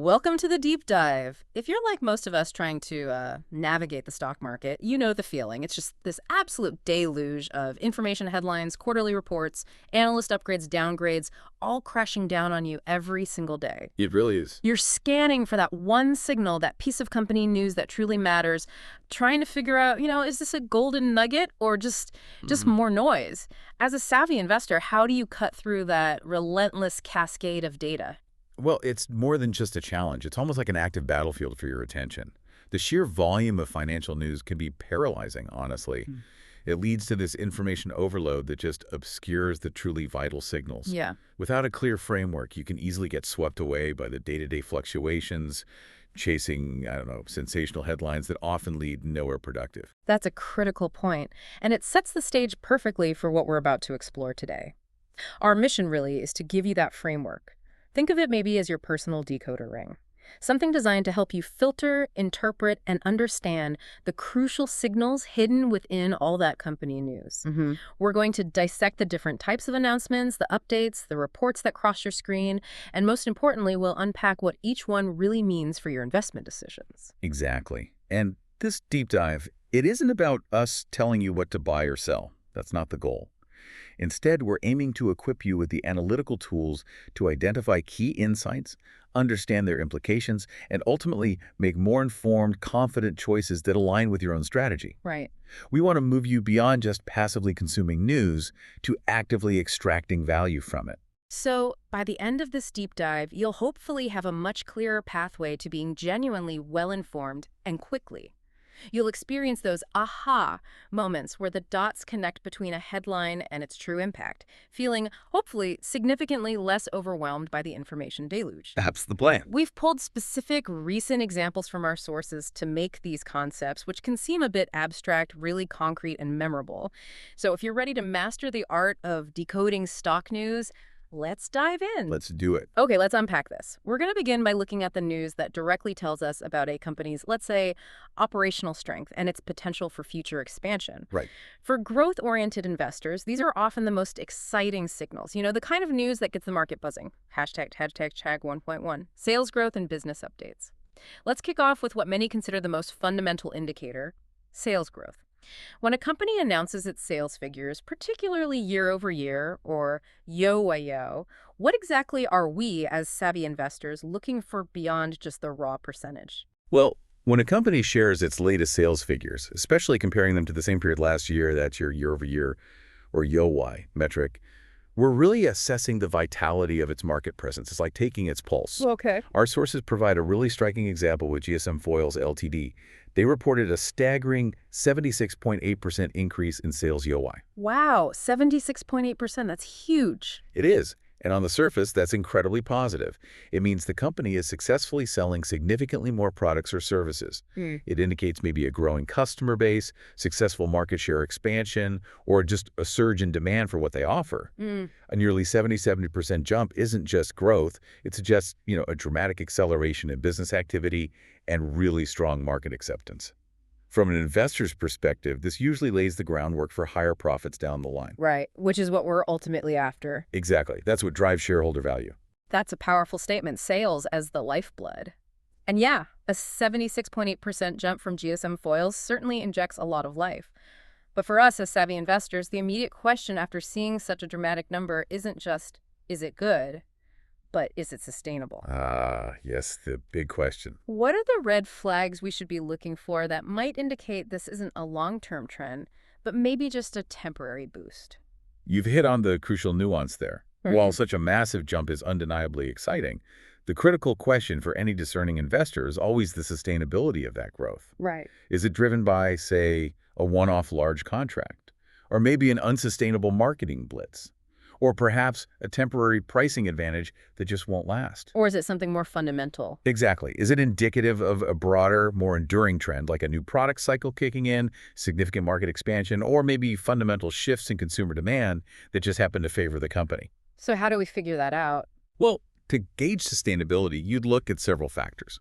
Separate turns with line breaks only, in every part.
Welcome to the deep dive. If you're like most of us trying to navigate the stock market, you know the feeling. It's just this absolute deluge of information headlines, quarterly reports, analyst upgrades, downgrades, all crashing down on you every single day.
It really is.
You're scanning for that one signal, that piece of company news that truly matters, trying to figure out, is this a golden nugget or just more noise? As a savvy investor, how do you cut through that relentless cascade of data?
Well, it's more than just a challenge. It's almost like an active battlefield for your attention. The sheer volume of financial news can be paralyzing, honestly. It leads to this information overload that just obscures the truly vital signals.
Yeah.
Without a clear framework, you can easily get swept away by the day-to-day fluctuations, chasing, sensational headlines that often lead nowhere productive.
That's a critical point, and it sets the stage perfectly for what we're about to explore today. Our mission really is to give you that framework. Think of it maybe as your personal decoder ring, something designed to help you filter, interpret, and understand the crucial signals hidden within all that company news. We're going to dissect the different types of announcements, the updates, the reports that cross your screen, and most importantly, we'll unpack what each one really means for your investment decisions.
Exactly. And this deep dive, it isn't about us telling you what to buy or sell. That's not the goal. Instead, we're aiming to equip you with the analytical tools to identify key insights, understand their implications, and ultimately make more informed, confident choices that align with your own strategy.
Right.
We want to move you beyond just passively consuming news to actively extracting value from it.
So, by the end of this deep dive, you'll hopefully have a much clearer pathway to being genuinely well-informed and quickly. You'll experience those aha moments where the dots connect between a headline and its true impact, feeling, hopefully, significantly less overwhelmed by the information deluge.
That's the plan.
We've pulled specific recent examples from our sources to make these concepts, which can seem a bit abstract, really concrete and memorable. So if you're ready to master the art of decoding stock news, let's dive in.
Let's do it.
Okay, let's unpack this. We're going to begin by looking at the news that directly tells us about a company's, let's say, operational strength and its potential for future expansion.
Right.
For growth-oriented investors, these are often the most exciting signals. The kind of news that gets the market buzzing. Hashtag 1.1. Sales growth and business updates. Let's kick off with what many consider the most fundamental indicator, sales growth. When a company announces its sales figures, particularly year over year or yo-a-yo, what exactly are we as savvy investors looking for beyond just the raw percentage?
Well, when a company shares its latest sales figures, especially comparing them to the same period last year, that's your year over year or YOY metric, we're really assessing the vitality of its market presence. It's like taking its pulse.
Okay.
Our sources provide a really striking example with GSM Foils Ltd. They reported a staggering 76.8% increase in sales YOY.
Wow, 76.8%. That's huge.
It is. And on the surface, that's incredibly positive. It means the company is successfully selling significantly more products or services. It indicates maybe a growing customer base, successful market share expansion, or just a surge in demand for what they offer. A nearly 70% jump isn't just growth. It suggests, a dramatic acceleration in business activity and really strong market acceptance. From an investor's perspective, this usually lays the groundwork for higher profits down the line.
Right, which is what we're ultimately after.
Exactly. That's what drives shareholder value.
That's a powerful statement, sales as the lifeblood. And yeah, a 76.8% jump from GSM Foils certainly injects a lot of life. But for us as savvy investors, the immediate question after seeing such a dramatic number isn't just, is it good? But is it sustainable?
Yes, the big question.
What are the red flags we should be looking for that might indicate this isn't a long-term trend, but maybe just a temporary boost?
You've hit on the crucial nuance there. While such a massive jump is undeniably exciting, the critical question for any discerning investor is always the sustainability of that growth.
Right.
Is it driven by, say, a one-off large contract? Or maybe an unsustainable marketing blitz? Or perhaps a temporary pricing advantage that just won't last?
Or is it something more fundamental?
Exactly. Is it indicative of a broader, more enduring trend, like a new product cycle kicking in, significant market expansion, or maybe fundamental shifts in consumer demand that just happen to favor the company?
So how do we figure that out?
Well, to gauge sustainability, you'd look at several factors.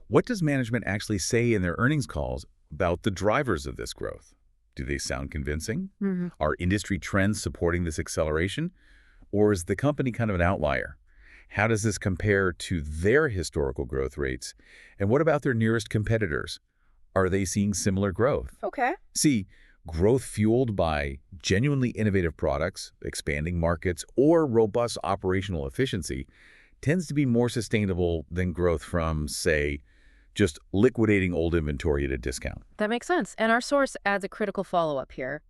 What does management actually say in their earnings calls about the drivers of this growth? Do they sound convincing? Are industry trends supporting this acceleration? Or is the company kind of an outlier? How does this compare to their historical growth rates? And what about their nearest competitors? Are they seeing similar growth?
Okay.
See, growth fueled by genuinely innovative products, expanding markets, or robust operational efficiency tends to be more sustainable than growth from, say, just liquidating old inventory at a discount.
That makes sense. And our source adds a critical follow-up here.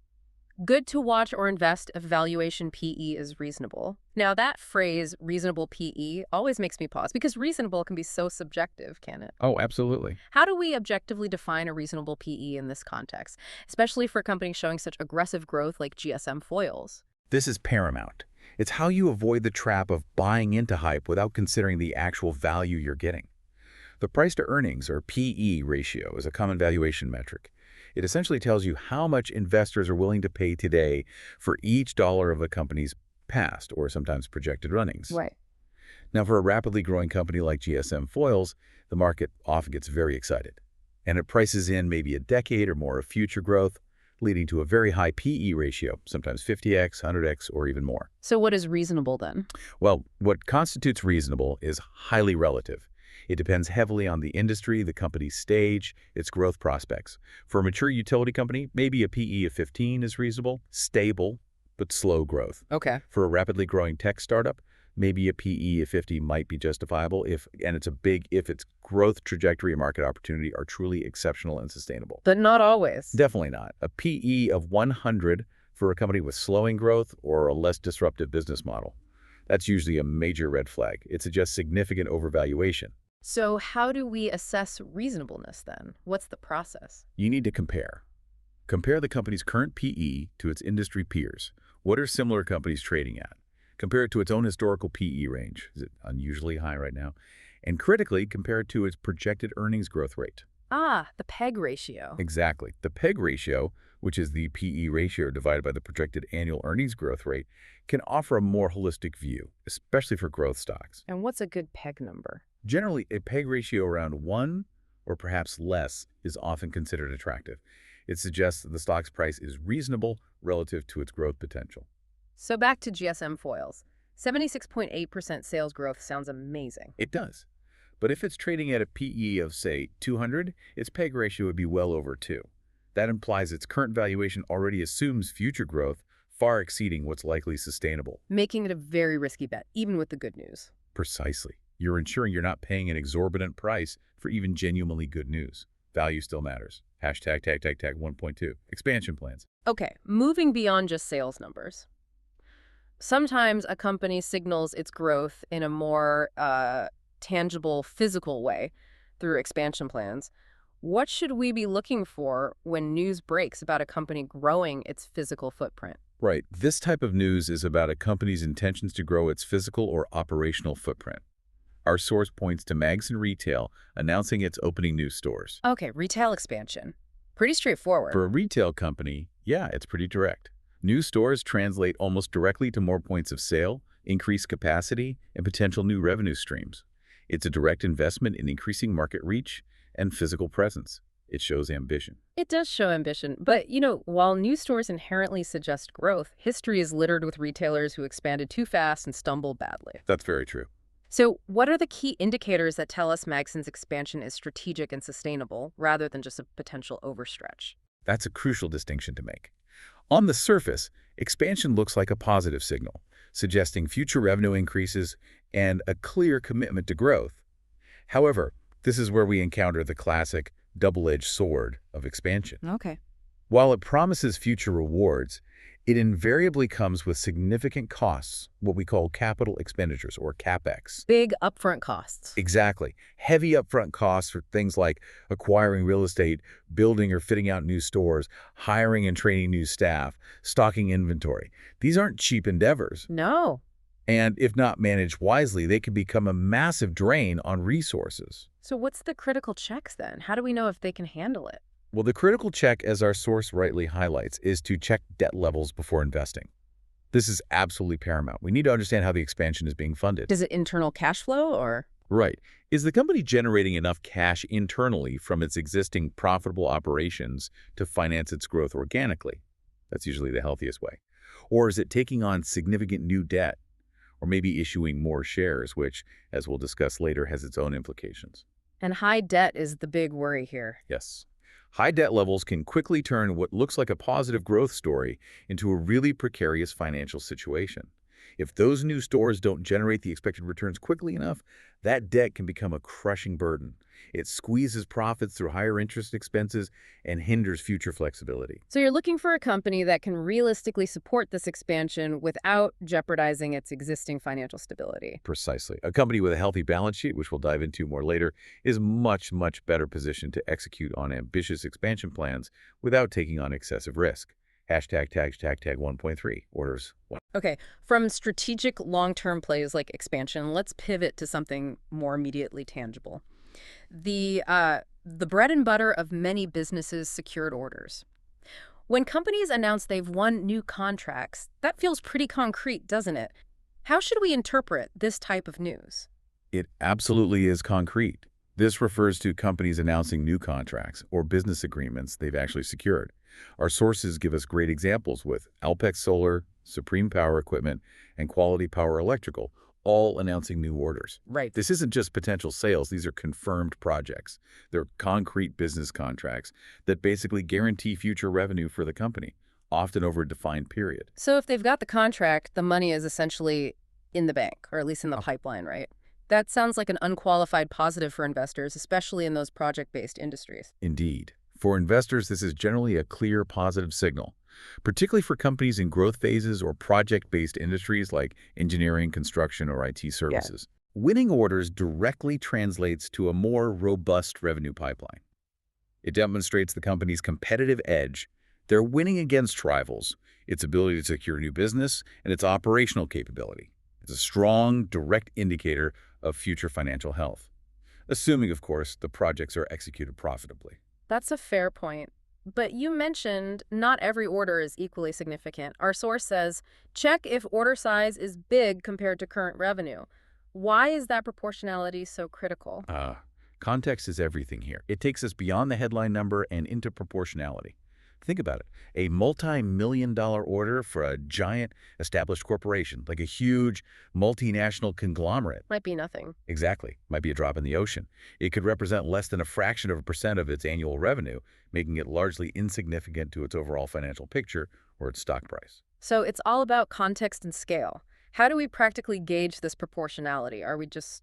Good to watch or invest if valuation PE is reasonable. Now, that phrase, reasonable PE, always makes me pause because reasonable can be so subjective, can it?
Oh, absolutely.
How do we objectively define a reasonable PE in this context, especially for companies showing such aggressive growth like GSM Foils?
This is paramount. It's how you avoid the trap of buying into hype without considering the actual value you're getting. The price to earnings, or PE ratio, is a common valuation metric. It essentially tells you how much investors are willing to pay today for each dollar of a company's past or sometimes projected earnings.
Right.
Now, for a rapidly growing company like GSM Foils, the market often gets very excited, and it prices in maybe a decade or more of future growth, leading to a very high PE ratio, sometimes 50x, 100x, or even more.
So what is reasonable then?
Well, what constitutes reasonable is highly relative. It depends heavily on the industry, the company's stage, its growth prospects. For a mature utility company, maybe a PE of 15 is reasonable, stable, but slow growth.
Okay.
For a rapidly growing tech startup, maybe a PE of 50 might be justifiable if its growth trajectory and market opportunity are truly exceptional and sustainable.
But not always.
Definitely not. A PE of 100 for a company with slowing growth or a less disruptive business model. That's usually a major red flag. It suggests significant overvaluation.
So how do we assess reasonableness then? What's the process?
You need to compare. Compare the company's current PE to its industry peers. What are similar companies trading at? Compare it to its own historical PE range. Is it unusually high right now? And critically, compare it to its projected earnings growth rate.
Ah, the PEG ratio.
Exactly. The PEG ratio, which is the PE ratio divided by the projected annual earnings growth rate, can offer a more holistic view, especially for growth stocks.
And what's a good PEG number?
Generally, a PEG ratio around 1 or perhaps less is often considered attractive. It suggests that the stock's price is reasonable relative to its growth potential.
So back to GSM Foils. 76.8% sales growth sounds amazing.
It does. But if it's trading at a PE of, say, 200, its PEG ratio would be well over 2. That implies its current valuation already assumes future growth, far exceeding what's likely sustainable.
Making it a very risky bet, even with the good news.
Precisely. You're ensuring you're not paying an exorbitant price for even genuinely good news. Value still matters. Hashtag tag 1.2. Expansion plans.
Okay, moving beyond just sales numbers. Sometimes a company signals its growth in a more tangible, physical way through expansion plans. What should we be looking for when news breaks about a company growing its physical footprint?
Right. This type of news is about a company's intentions to grow its physical or operational footprint. Our source points to Magazine Retail announcing it's opening new stores.
Okay, retail expansion. Pretty straightforward.
For a retail company, yeah, it's pretty direct. New stores translate almost directly to more points of sale, increased capacity, and potential new revenue streams. It's a direct investment in increasing market reach and physical presence. It shows ambition.
It does show ambition, but, while new stores inherently suggest growth, history is littered with retailers who expanded too fast and stumbled badly.
That's very true.
So what are the key indicators that tell us Magazines' expansion is strategic and sustainable, rather than just a potential overstretch?
That's a crucial distinction to make. On the surface, expansion looks like a positive signal, suggesting future revenue increases and a clear commitment to growth. However, this is where we encounter the classic double-edged sword of expansion.
Okay.
While it promises future rewards, it invariably comes with significant costs, what we call capital expenditures, or CapEx.
Big upfront costs.
Exactly. Heavy upfront costs for things like acquiring real estate, building or fitting out new stores, hiring and training new staff, stocking inventory. These aren't cheap endeavors.
No.
And if not managed wisely, they can become a massive drain on resources.
So what's the critical checks then? How do we know if they can handle it?
Well, the critical check, as our source rightly highlights, is to check debt levels before investing. This is absolutely paramount. We need to understand how the expansion is being funded.
Is it internal cash flow or?
Right. Is the company generating enough cash internally from its existing profitable operations to finance its growth organically? That's usually the healthiest way. Or is it taking on significant new debt? or maybe issuing more shares, which, as we'll discuss later, has its own implications.
And high debt is the big worry here.
Yes. High debt levels can quickly turn what looks like a positive growth story into a really precarious financial situation. If those new stores don't generate the expected returns quickly enough, that debt can become a crushing burden. It squeezes profits through higher interest expenses and hinders future flexibility.
So you're looking for a company that can realistically support this expansion without jeopardizing its existing financial stability.
Precisely. A company with a healthy balance sheet, which we'll dive into more later, is much, much better positioned to execute on ambitious expansion plans without taking on excessive risk. Hashtag 1.3 orders.
Okay, from strategic long-term plays like expansion, let's pivot to something more immediately tangible. The bread and butter of many businesses' secured orders. When companies announce they've won new contracts, that feels pretty concrete, doesn't it? How should we interpret this type of news?
It absolutely is concrete. This refers to companies announcing new contracts or business agreements they've actually secured. Our sources give us great examples with Alpex Solar, Supreme Power Equipment, and Quality Power Electrical, all announcing new orders.
Right.
This isn't just potential sales, these are confirmed projects. They're concrete business contracts that basically guarantee future revenue for the company, often over a defined period.
So if they've got the contract, the money is essentially in the bank, or at least in the pipeline, right? That sounds like an unqualified positive for investors, especially in those project-based industries.
Indeed. For investors, this is generally a clear positive signal, particularly for companies in growth phases or project-based industries like engineering, construction, or IT services. Yeah. Winning orders directly translates to a more robust revenue pipeline. It demonstrates the company's competitive edge, their winning against rivals, its ability to secure new business, and its operational capability. It's a strong, direct indicator of future financial health, assuming, of course, the projects are executed profitably.
That's a fair point. But you mentioned not every order is equally significant. Our source says, check if order size is big compared to current revenue. Why is that proportionality so critical?
Context is everything here. It takes us beyond the headline number and into proportionality. Think about it. A multi-million-dollar order for a giant established corporation, like a huge multinational conglomerate.
Might be nothing.
Exactly. Might be a drop in the ocean. It could represent less than a fraction of a percent of its annual revenue, making it largely insignificant to its overall financial picture or its stock price.
So it's all about context and scale. How do we practically gauge this proportionality? Are we just,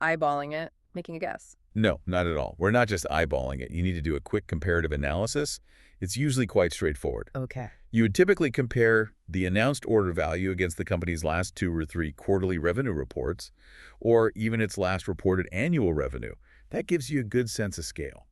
eyeballing it, making a guess?
No, not at all. We're not just eyeballing it. You need to do a quick comparative analysis. It's usually quite straightforward.
Okay.
You would typically compare the announced order value against the company's last 2 or 3 quarterly revenue reports, or even its last reported annual revenue. That gives you a good sense of scale.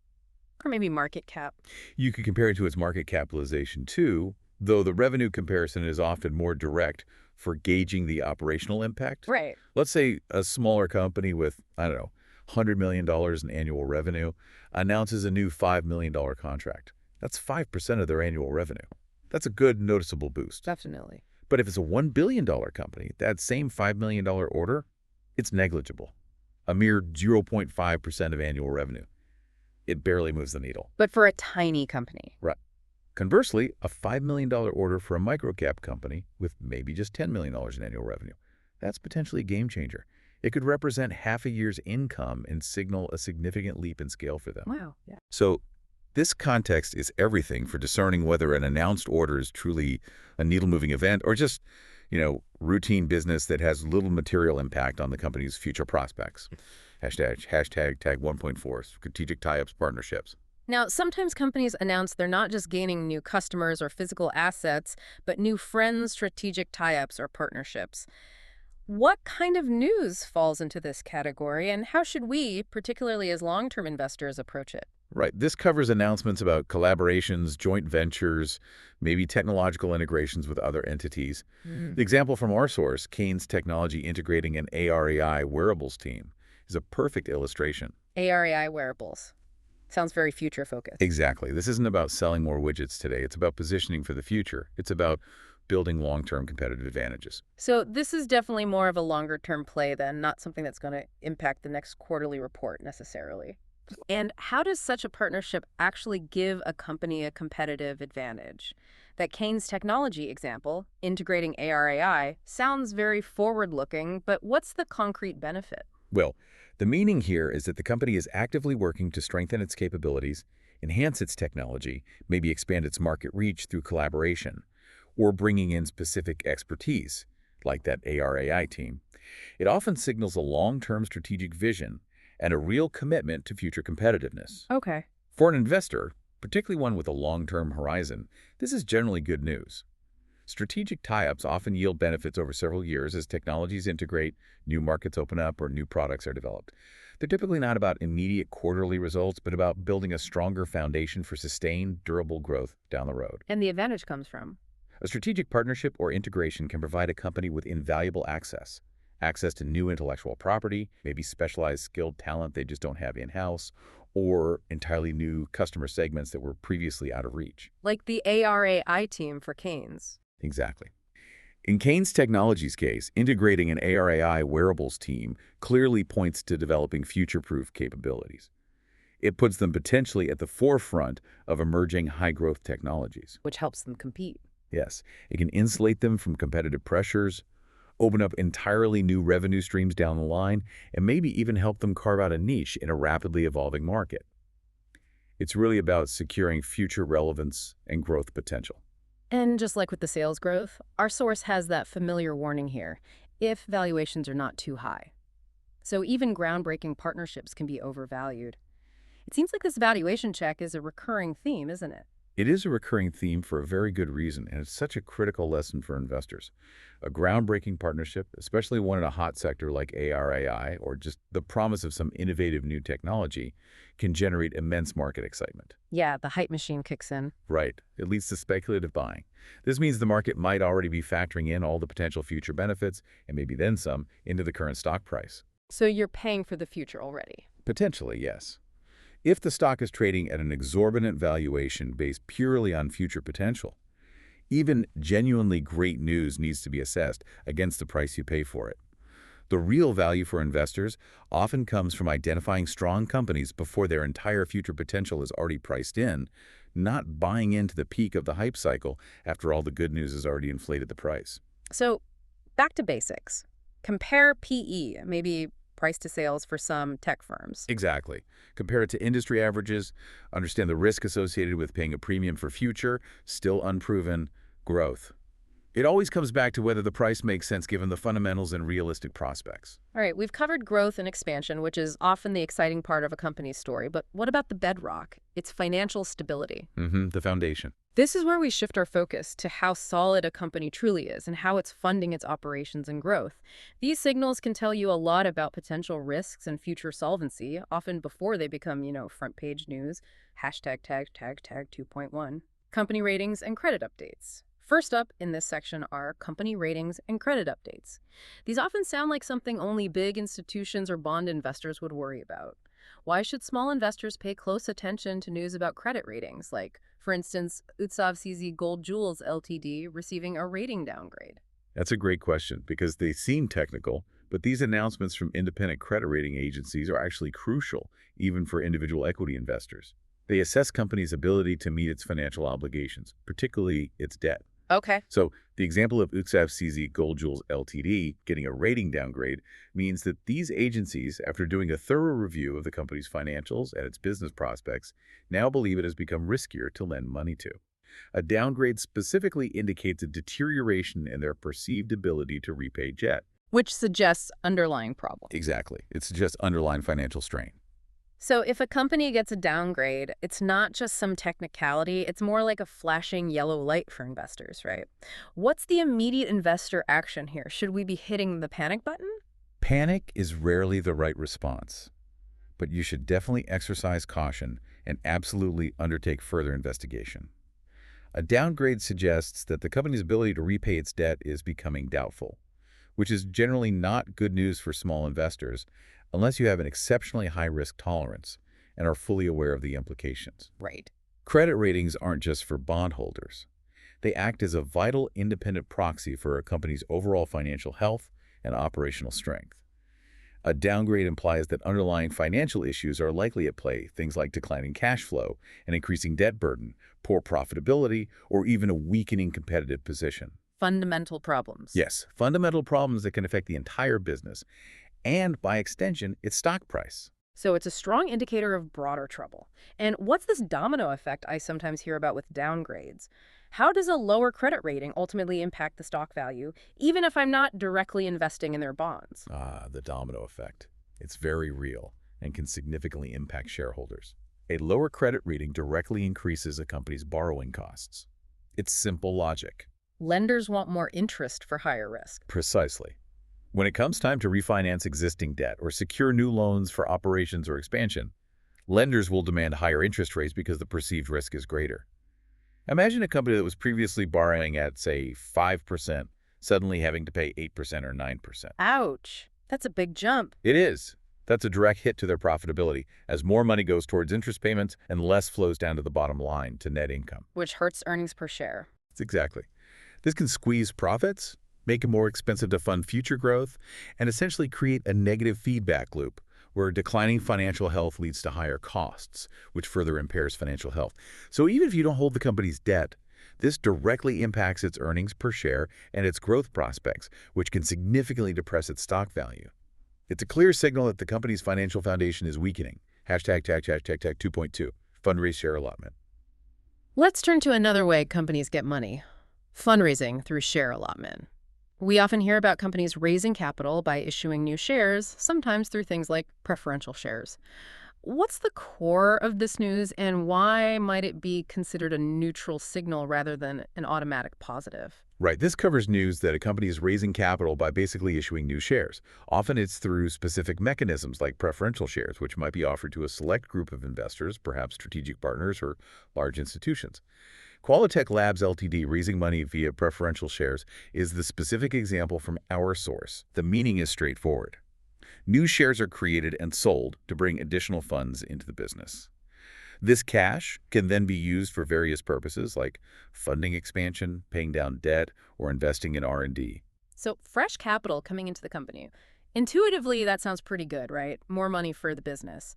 Or maybe market cap.
You could compare it to its market capitalization too, though the revenue comparison is often more direct for gauging the operational impact.
Right.
Let's say a smaller company with, $100 million in annual revenue announces a new $5 million contract. That's 5% of their annual revenue. That's a good noticeable boost.
Definitely.
But if it's a $1 billion company, that same $5 million order, it's negligible. A mere 0.5% of annual revenue. It barely moves the needle.
But for a tiny company.
Right. Conversely, a $5 million order for a microcap company with maybe just $10 million in annual revenue, that's potentially a game changer. It could represent half a year's income and signal a significant leap in scale for them.
Wow. Yeah.
So this context is everything for discerning whether an announced order is truly a needle-moving event or just, routine business that has little material impact on the company's future prospects. Hashtag 1.4, strategic tie-ups, partnerships.
Now, sometimes companies announce they're not just gaining new customers or physical assets, but new friends, strategic tie-ups, or partnerships. What kind of news falls into this category, and how should we, particularly as long-term investors, approach it?
Right. This covers announcements about collaborations, joint ventures, maybe technological integrations with other entities. The example from our source, Kane's Technology integrating an ARAI wearables team, is a perfect illustration.
ARAI wearables. Sounds very future-focused.
Exactly. This isn't about selling more widgets today. It's about positioning for the future. It's about building long-term competitive advantages.
So this is definitely more of a longer-term play then, not something that's going to impact the next quarterly report necessarily. And how does such a partnership actually give a company a competitive advantage? That Kane's technology example, integrating AR/AI, sounds very forward-looking, but what's the concrete benefit?
Well, the meaning here is that the company is actively working to strengthen its capabilities, enhance its technology, maybe expand its market reach through collaboration, or bringing in specific expertise, like that AR/AI team. It often signals a long-term strategic vision and a real commitment to future competitiveness.
Okay.
For an investor, particularly one with a long-term horizon, this is generally good news. Strategic tie-ups often yield benefits over several years as technologies integrate, new markets open up, or new products are developed. They're typically not about immediate quarterly results, but about building a stronger foundation for sustained, durable growth down the road.
And the advantage comes from?
A strategic partnership or integration can provide a company with invaluable access to new intellectual property, maybe specialized skilled talent they just don't have in-house, or entirely new customer segments that were previously out of reach.
Like the AR/AI team for Kane's.
Exactly. In Kane's Technologies case, integrating an AR/AI wearables team clearly points to developing future-proof capabilities. It puts them potentially at the forefront of emerging high-growth technologies.
Which helps them compete.
Yes, it can insulate them from competitive pressures, open up entirely new revenue streams down the line, and maybe even help them carve out a niche in a rapidly evolving market. It's really about securing future relevance and growth potential.
And just like with the sales growth, our source has that familiar warning here, if valuations are not too high. So even groundbreaking partnerships can be overvalued. It seems like this valuation check is a recurring theme, isn't it?
It is a recurring theme for a very good reason, and it's such a critical lesson for investors. A groundbreaking partnership, especially one in a hot sector like AR/AI, or just the promise of some innovative new technology, can generate immense market excitement.
Yeah, the hype machine kicks in.
Right. It leads to speculative buying. This means the market might already be factoring in all the potential future benefits, and maybe then some, into the current stock price.
So you're paying for the future already.
Potentially, yes. If the stock is trading at an exorbitant valuation based purely on future potential, even genuinely great news needs to be assessed against the price you pay for it. The real value for investors often comes from identifying strong companies before their entire future potential is already priced in, not buying into the peak of the hype cycle after all the good news has already inflated the price.
So back to basics. Compare PE, maybe price to sales for some tech firms.
Exactly. Compare it to industry averages, understand the risk associated with paying a premium for future, still unproven, growth. It always comes back to whether the price makes sense given the fundamentals and realistic prospects.
All right, we've covered growth and expansion, which is often the exciting part of a company's story. But what about the bedrock? Its financial stability.
The foundation.
This is where we shift our focus to how solid a company truly is and how it's funding its operations and growth. These signals can tell you a lot about potential risks and future solvency, often before they become, front page news. Hashtag tag 2.1. Company ratings and credit updates. First up in this section are company ratings and credit updates. These often sound like something only big institutions or bond investors would worry about. Why should small investors pay close attention to news about credit ratings, like, for instance, UTSAV Gold Jewels Ltd. Receiving a rating downgrade?
That's a great question because they seem technical, but these announcements from independent credit rating agencies are actually crucial, even for individual equity investors. They assess companies' ability to meet its financial obligations, particularly its debt.
Okay.
So the example of UTSAV Gold Jewels Ltd. Getting a rating downgrade means that these agencies, after doing a thorough review of the company's financials and its business prospects, now believe it has become riskier to lend money to. A downgrade specifically indicates a deterioration in their perceived ability to repay debt.
Which suggests underlying problem.
Exactly. It's just underlying financial strain.
So if a company gets a downgrade, it's not just some technicality, it's more like a flashing yellow light for investors, right? What's the immediate investor action here? Should we be hitting the panic button?
Panic is rarely the right response, but you should definitely exercise caution and absolutely undertake further investigation. A downgrade suggests that the company's ability to repay its debt is becoming doubtful, which is generally not good news for small investors unless you have an exceptionally high risk tolerance and are fully aware of the implications.
Right.
Credit ratings aren't just for bondholders. They act as a vital independent proxy for a company's overall financial health and operational strength. A downgrade implies that underlying financial issues are likely at play, things like declining cash flow, an increasing debt burden, poor profitability, or even a weakening competitive position.
Fundamental problems.
Yes, fundamental problems that can affect the entire business and, by extension, its stock price.
So it's a strong indicator of broader trouble. And what's this domino effect I sometimes hear about with downgrades? How does a lower credit rating ultimately impact the stock value, even if I'm not directly investing in their bonds?
Ah, the domino effect. It's very real and can significantly impact shareholders. A lower credit rating directly increases a company's borrowing costs. It's simple logic.
Lenders want more interest for higher risk.
Precisely. When it comes time to refinance existing debt or secure new loans for operations or expansion, lenders will demand higher interest rates because the perceived risk is greater. Imagine a company that was previously borrowing at, say, 5%, suddenly having to pay 8% or 9%.
Ouch. That's a big jump.
It is. That's a direct hit to their profitability, as more money goes towards interest payments and less flows down to the bottom line, to net income.
Which hurts earnings per share.
Exactly. This can squeeze profits, make it more expensive to fund future growth, and essentially create a negative feedback loop where declining financial health leads to higher costs, which further impairs financial health. So even if you don't hold the company's debt, this directly impacts its earnings per share and its growth prospects, which can significantly depress its stock value. It's a clear signal that the company's financial foundation is weakening. Hashtag 2.2, fundraise share allotment.
Let's turn to another way companies get money. Fundraising through share allotment. We often hear about companies raising capital by issuing new shares, sometimes through things like preferential shares. What's the core of this news, and why might it be considered a neutral signal rather than an automatic positive?
Right, this covers news that a company is raising capital by basically issuing new shares. Often it's through specific mechanisms like preferential shares, which might be offered to a select group of investors, perhaps strategic partners or large institutions. Qualitech Labs Ltd. raising money via preferential shares is the specific example from our source. The meaning is straightforward. New shares are created and sold to bring additional funds into the business. This cash can then be used for various purposes like funding expansion, paying down debt, or investing in R&D.
So fresh capital coming into the company. Intuitively, that sounds pretty good, right? More money for the business.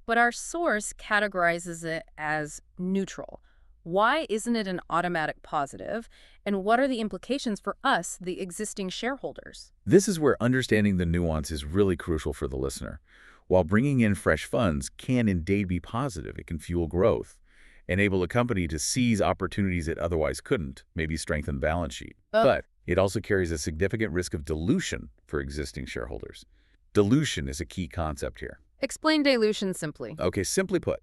But our source categorizes it as neutral. Why isn't it an automatic positive? And what are the implications for us, the existing shareholders?
This is where understanding the nuance is really crucial for the listener. While bringing in fresh funds can indeed be positive, it can fuel growth, enable a company to seize opportunities it otherwise couldn't, maybe strengthen balance sheet. But it also carries a significant risk of dilution for existing shareholders. Dilution is a key concept here.
Explain dilution simply.
Okay, simply put,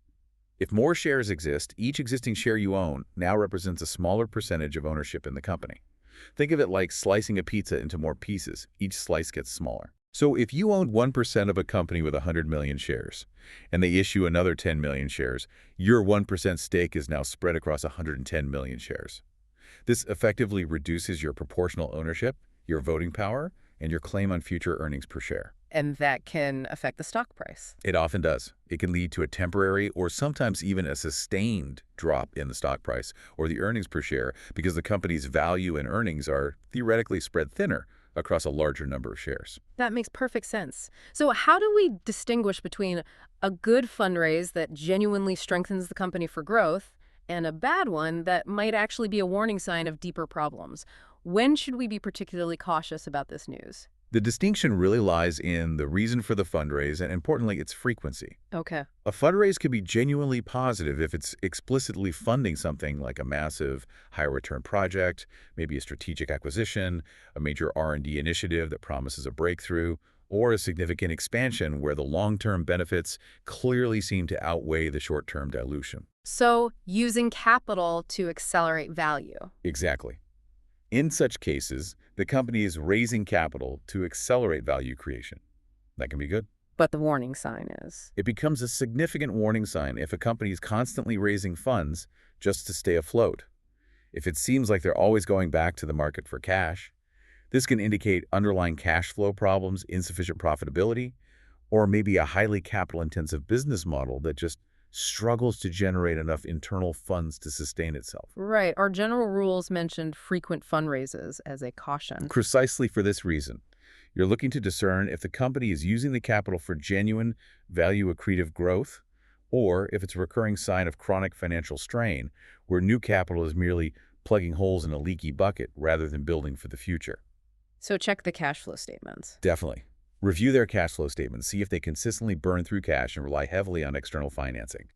if more shares exist, each existing share you own now represents a smaller percentage of ownership in the company. Think of it like slicing a pizza into more pieces. Each slice gets smaller. So if you owned 1% of a company with 100 million shares, and they issue another 10 million shares, your 1% stake is now spread across 110 million shares. This effectively reduces your proportional ownership, your voting power, and your claim on future earnings per share.
And that can affect the stock price.
It often does. It can lead to a temporary or sometimes even a sustained drop in the stock price or the earnings per share because the company's value and earnings are theoretically spread thinner across a larger number of shares.
That makes perfect sense. So how do we distinguish between a good fundraise that genuinely strengthens the company for growth and a bad one that might actually be a warning sign of deeper problems? When should we be particularly cautious about this news?
The distinction really lies in the reason for the fundraise and, importantly, its frequency.
Okay.
A fundraise can be genuinely positive if it's explicitly funding something like a massive, high-return project, maybe a strategic acquisition, a major R&D initiative that promises a breakthrough, or a significant expansion where the long-term benefits clearly seem to outweigh the short-term dilution.
So using capital to accelerate value.
Exactly. In such cases, the company is raising capital to accelerate value creation. That can be good.
But the warning sign is?
It becomes a significant warning sign if a company is constantly raising funds just to stay afloat. If it seems like they're always going back to the market for cash, this can indicate underlying cash flow problems, insufficient profitability, or maybe a highly capital-intensive business model that just struggles to generate enough internal funds to sustain itself.
Right. Our general rules mentioned frequent fundraises as a caution.
Precisely for this reason. You're looking to discern if the company is using the capital for genuine, value-accretive growth, or if it's a recurring sign of chronic financial strain, where new capital is merely plugging holes in a leaky bucket rather than building for the future.
So check the cash flow statements.
Definitely. Review their cash flow statements, see if they consistently burn through cash and rely heavily on external financing.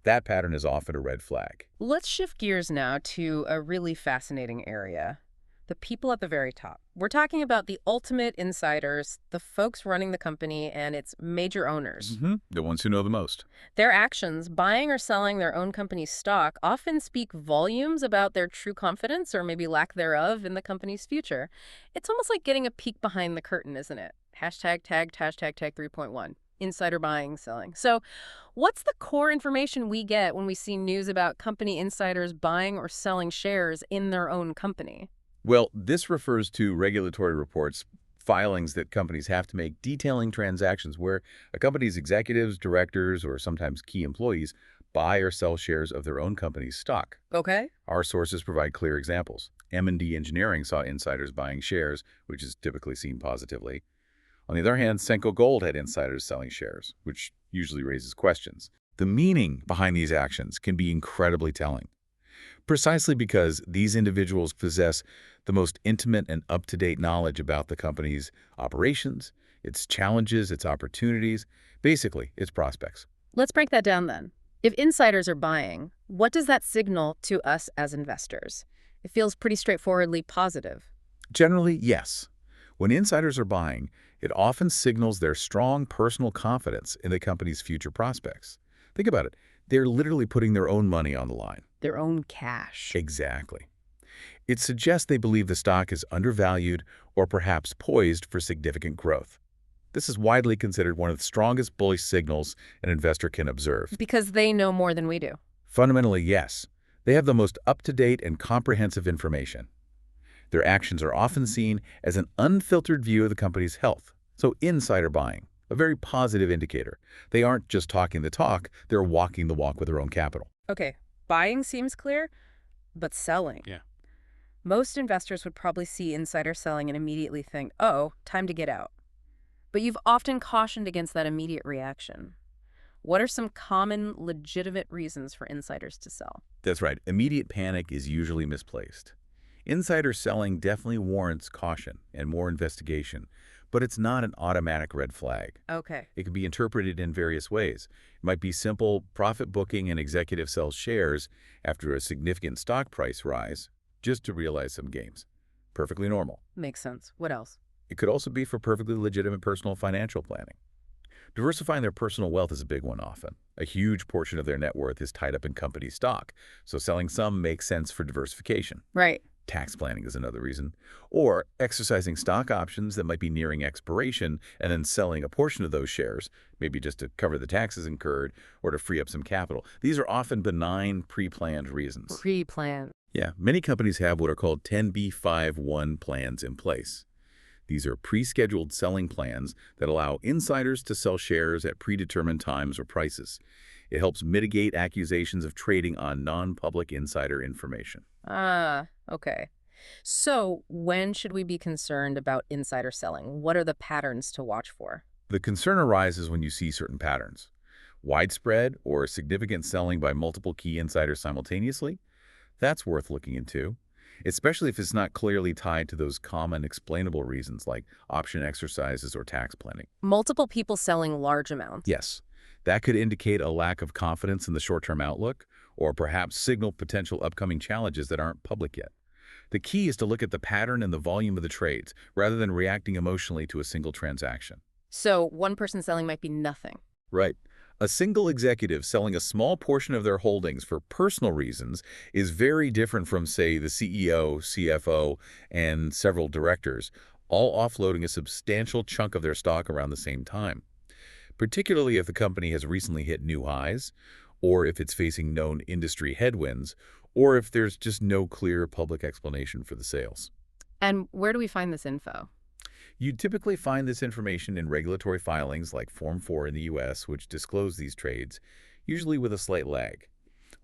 That pattern is often a red flag.
Let's shift gears now to a really fascinating area. The people at the very top. We're talking about the ultimate insiders, the folks running the company and its major owners.
The ones who know the most.
Their actions, buying or selling their own company's stock, often speak volumes about their true confidence or maybe lack thereof in the company's future. It's almost like getting a peek behind the curtain, isn't it? Hashtag tagged, hashtag tag 3.1. Insider buying, selling. So what's the core information we get when we see news about company insiders buying or selling shares in their own company?
Well, this refers to regulatory reports, filings that companies have to make detailing transactions where a company's executives, directors, or sometimes key employees buy or sell shares of their own company's stock.
Okay.
Our sources provide clear examples. M&D Engineering saw insiders buying shares, which is typically seen positively. On the other hand, Senco Gold had insiders selling shares, which usually raises questions. The meaning behind these actions can be incredibly telling, precisely because these individuals possess the most intimate and up-to-date knowledge about the company's operations, its challenges, its opportunities, basically, its prospects.
Let's break that down then. If insiders are buying, what does that signal to us as investors? It feels pretty straightforwardly positive.
Generally, yes. When insiders are buying, it often signals their strong personal confidence in the company's future prospects. Think about it. They're literally putting their own money on the line.
Their own cash.
Exactly. It suggests they believe the stock is undervalued or perhaps poised for significant growth. This is widely considered one of the strongest bullish signals an investor can observe.
Because they know more than we do.
Fundamentally, yes. They have the most up-to-date and comprehensive information. Their actions are often seen as an unfiltered view of the company's health. So insider buying, a very positive indicator. They aren't just talking the talk, they're walking the walk with their own capital.
Okay, buying seems clear, but selling.
Yeah.
Most investors would probably see insider selling and immediately think, oh, time to get out. But you've often cautioned against that immediate reaction. What are some common, legitimate reasons for insiders to sell?
That's right. Immediate panic is usually misplaced. Insider selling definitely warrants caution and more investigation, but it's not an automatic red flag.
Okay.
It can be interpreted in various ways. It might be simple profit booking and executive sells shares after a significant stock price rise just to realize some gains. Perfectly normal.
Makes sense. What else?
It could also be for perfectly legitimate personal financial planning. Diversifying their personal wealth is a big one often. A huge portion of their net worth is tied up in company stock, so selling some makes sense for diversification.
Right.
Tax planning is another reason. Or exercising stock options that might be nearing expiration and then selling a portion of those shares, maybe just to cover the taxes incurred or to free up some capital. These are often benign, pre-planned reasons.
Pre-planned.
Yeah, many companies have what are called 10b5-1 plans in place. These are pre-scheduled selling plans that allow insiders to sell shares at predetermined times or prices. It helps mitigate accusations of trading on non-public insider information.
Ah, okay. So when should we be concerned about insider selling? What are the patterns to watch for?
The concern arises when you see certain patterns. Widespread or significant selling by multiple key insiders simultaneously? That's worth looking into, especially if it's not clearly tied to those common explainable reasons like option exercises or tax planning.
Multiple people selling large amounts.
Yes, that could indicate a lack of confidence in the short-term outlook or perhaps signal potential upcoming challenges that aren't public yet. The key is to look at the pattern and the volume of the trades rather than reacting emotionally to a single transaction.
So one person selling might be nothing.
Right. A single executive selling a small portion of their holdings for personal reasons is very different from, say, the CEO, CFO, and several directors, all offloading a substantial chunk of their stock around the same time, particularly if the company has recently hit new highs, or if it's facing known industry headwinds, or if there's just no clear public explanation for the sales.
And where do we find this info?
You typically find this information in regulatory filings like Form 4 in the U.S., which disclose these trades, usually with a slight lag.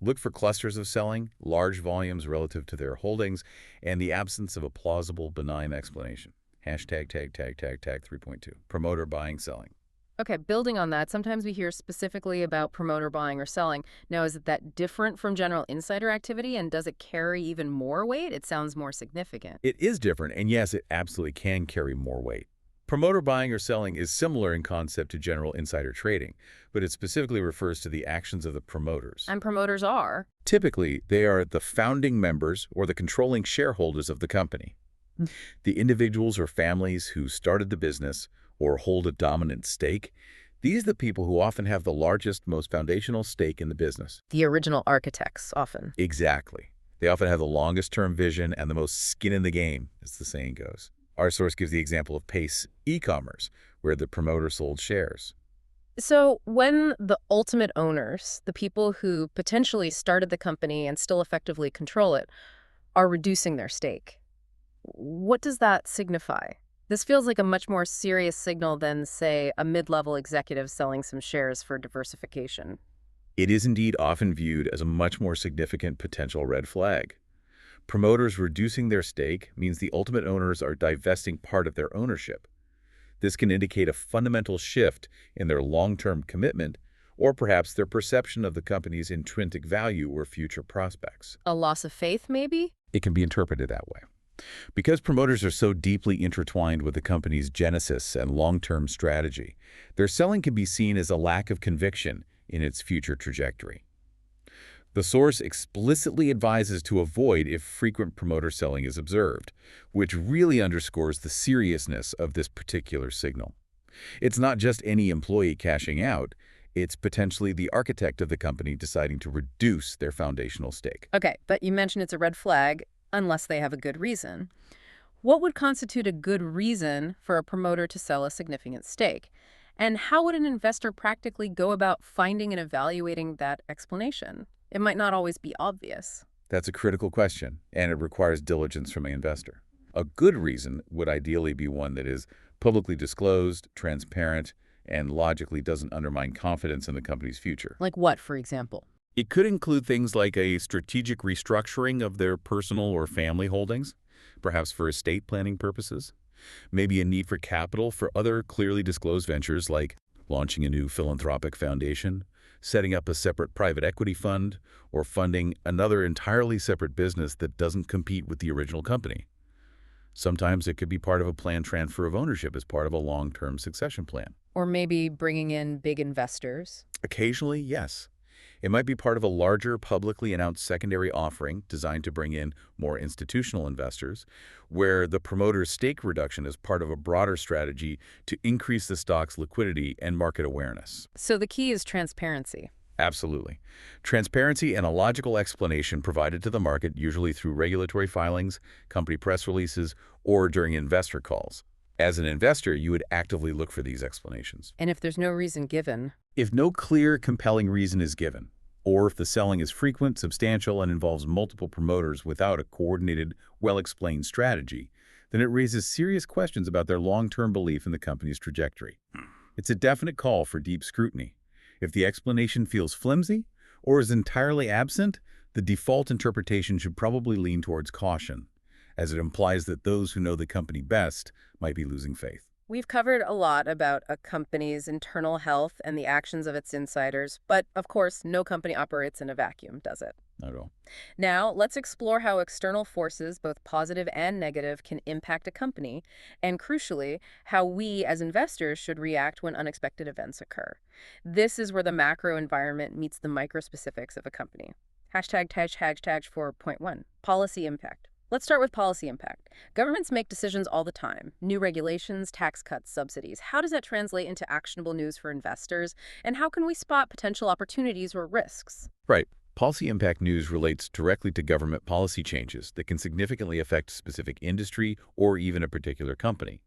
Look for clusters of selling, large volumes relative to their holdings, and the absence of a plausible, benign explanation. Hashtag tag tag tag tag 3.2. Promoter buying, selling.
Okay, building on that, sometimes we hear specifically about promoter buying or selling. Now, is that different from general insider activity, and does it carry even more weight? It sounds more significant.
It is different, and yes, it absolutely can carry more weight. Promoter buying or selling is similar in concept to general insider trading, but it specifically refers to the actions of the promoters.
And promoters are.
Typically, they are the founding members or the controlling shareholders of the company.
Mm.
The individuals or families who started the business or hold a dominant stake, these are the people who often have the largest, most foundational stake in the business.
The original architects, often.
Exactly. They often have the longest-term vision and the most skin in the game, as the saying goes. Our source gives the example of Pace e-commerce, where the promoter sold shares.
So when the ultimate owners, the people who potentially started the company and still effectively control it, are reducing their stake, what does that signify? This feels like a much more serious signal than, say, a mid-level executive selling some shares for diversification.
It is indeed often viewed as a much more significant potential red flag. Promoters reducing their stake means the ultimate owners are divesting part of their ownership. This can indicate a fundamental shift in their long-term commitment or perhaps their perception of the company's intrinsic value or future prospects.
A loss of faith, maybe?
It can be interpreted that way. Because promoters are so deeply intertwined with the company's genesis and long-term strategy, their selling can be seen as a lack of conviction in its future trajectory. The source explicitly advises to avoid if frequent promoter selling is observed, which really underscores the seriousness of this particular signal. It's not just any employee cashing out, it's potentially the architect of the company deciding to reduce their foundational stake.
Okay, but you mentioned it's a red flag unless they have a good reason. What would constitute a good reason for a promoter to sell a significant stake? And how would an investor practically go about finding and evaluating that explanation? It might not always be obvious.
That's a critical question, and it requires diligence from an investor. A good reason would ideally be one that is publicly disclosed, transparent, and logically doesn't undermine confidence in the company's future.
Like what, for example?
It could include things like a strategic restructuring of their personal or family holdings, perhaps for estate planning purposes. Maybe a need for capital for other clearly disclosed ventures like launching a new philanthropic foundation, setting up a separate private equity fund, or funding another entirely separate business that doesn't compete with the original company. Sometimes it could be part of a planned transfer of ownership as part of a long-term succession plan.
Or maybe bringing in big investors.
Occasionally, yes. It might be part of a larger publicly announced secondary offering designed to bring in more institutional investors, where the promoter's stake reduction is part of a broader strategy to increase the stock's liquidity and market awareness.
So the key is transparency.
Absolutely. Transparency and a logical explanation provided to the market, usually through regulatory filings, company press releases, or during investor calls. As an investor, you would actively look for these explanations.
And if there's no reason given,
If no clear, compelling reason is given, or if the selling is frequent, substantial, and involves multiple promoters without a coordinated, well-explained strategy, then it raises serious questions about their long-term belief in the company's trajectory. It's a definite call for deep scrutiny. If the explanation feels flimsy or is entirely absent, the default interpretation should probably lean towards caution, as it implies that those who know the company best might be losing faith.
we've covered a lot about a company's internal health and the actions of its insiders, but of course, no company operates in a vacuum, does it?
Not at all.
Now, let's explore how external forces, both positive and negative, can impact a company, and crucially, how we as investors should react when unexpected events occur. This is where the macro environment meets the micro-specifics of a company. Hashtag 4.1, policy impact. Let's start with policy impact. Governments make decisions all the time. New regulations, tax cuts, subsidies. How does that translate into actionable news for investors? And how can we spot potential opportunities or risks?
Right. Policy impact news relates directly to government policy changes that can significantly affect a specific industry or even a particular company.